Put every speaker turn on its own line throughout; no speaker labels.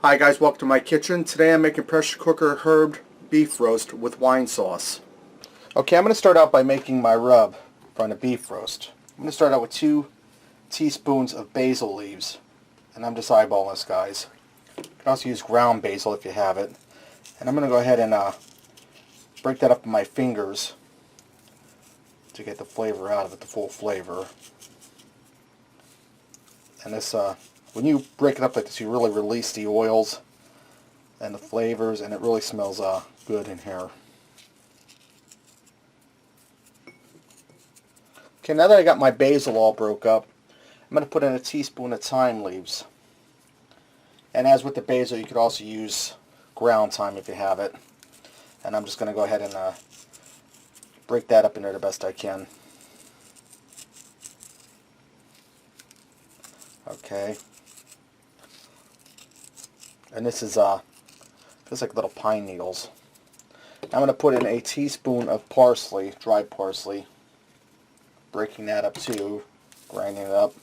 Hi guys, welcome to my kitchen. Today I'm making pressure cooker herb beef roast with wine sauce. Okay, I'm going to start out by making my rub from the beef roast. I'm going to start out with 2 teaspoons of basil leaves. And I'm just eyeballing this, guys. You can also use ground basil if you have it. And I'm going to go ahead and break that up in my fingers to get the flavor out of it, the full flavor. And this, when you break it up like this, you really release the oils and the flavors, and it really smells good in here. Okay, now that I got my basil all broke up, I'm going to put in a teaspoon of thyme leaves. And as with the basil, you could also use ground thyme if you have it. And I'm just going to go ahead and break that up in there the best I can. Okay. And this is like little pine needles. I'm going to put in a teaspoon of parsley, dried parsley. Breaking that up too, grinding it up.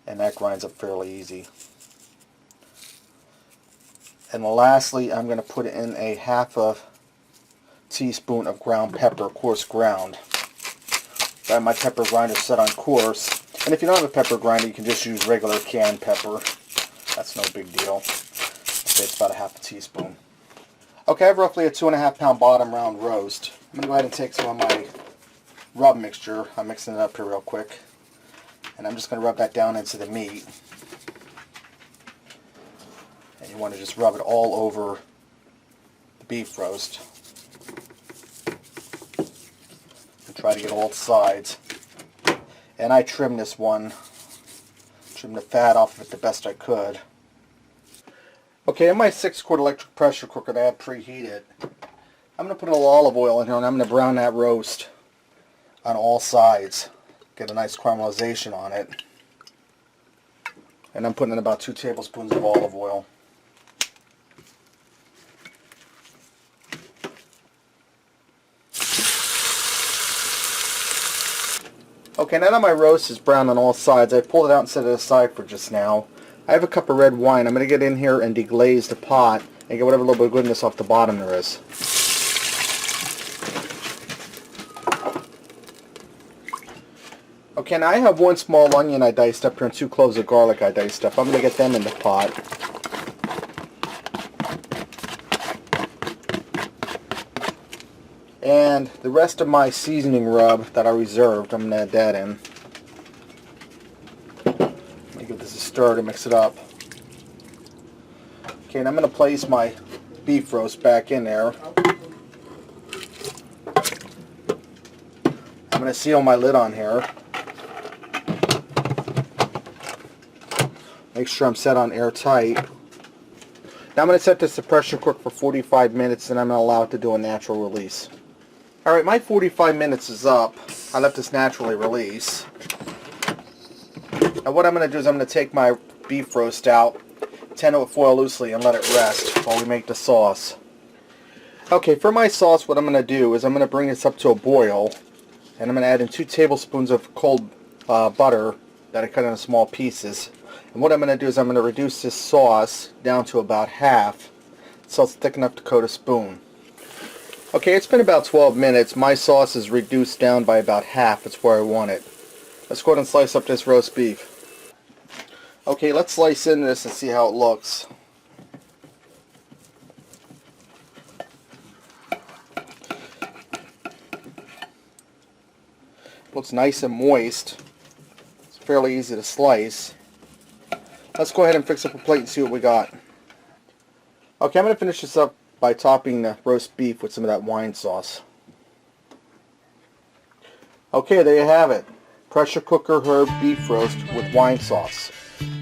And that grinds up fairly easy. And lastly, I'm going to put in a half a teaspoon of ground pepper, coarse ground. I have my pepper grinder set on coarse. And if you don't have a pepper grinder, you can just use regular canned pepper. That's no big deal. Okay, it's about a half a teaspoon. Okay, I have roughly a 2.5 pound bottom round roast. I'm going to go ahead and take some of my rub mixture. I'm mixing it up here real quick. And I'm just going to rub that down into the meat. And you want to just rub it all over the beef roast. And try to get all sides. And I trimmed this one. Trim the fat off of it the best I could. Okay, in my 6-quart electric pressure cooker that I have preheated, I'm going to put a little olive oil in here and I'm going to brown that roast on all sides. Get a nice caramelization on it. And I'm putting in about 2 tablespoons of olive oil. Okay, now that my roast is brown on all sides, I pulled it out and set it aside for just now. I have a cup of red wine. I'm going to get in here and deglaze the pot and get whatever little bit of goodness off the bottom there is. Okay, now I have 1 small onion I diced up here and 2 cloves of garlic I diced up. I'm going to get them in the pot. And the rest of my seasoning rub that I reserved, I'm going to add that in. Let me give this a stir to mix it up. Okay, and I'm going to place my beef roast back in there. I'm going to seal my lid on here. Make sure I'm set on airtight. Now I'm going to set this to pressure cook for 45 minutes and I'm going to allow it to do a natural release. Alright, my 45 minutes is up. I let this naturally release. Now what I'm going to do is I'm going to take my beef roast out, tin it with foil loosely, and let it rest while we make the sauce. Okay, for my sauce what I'm going to do is I'm going to bring this up to a boil, and I'm going to add in 2 tablespoons of cold butter that I cut into small pieces. And what I'm going to do is I'm going to reduce this sauce down to about half so it's thick enough to coat a spoon. Okay, it's been about 12 minutes. My sauce is reduced down by about half. It's where I want it. Let's go ahead and slice up this roast beef. Okay, let's slice into this and see how it looks. Looks nice and moist. It's fairly easy to slice. Let's go ahead and fix up a plate and see what we got. Okay, I'm going to finish this up by topping the roast beef with some of that wine sauce. Okay, there you have it. Pressure cooker herb beef roast with wine sauce.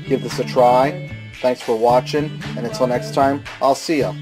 Give this a try. Thanks for watching, and until next time, I'll see ya.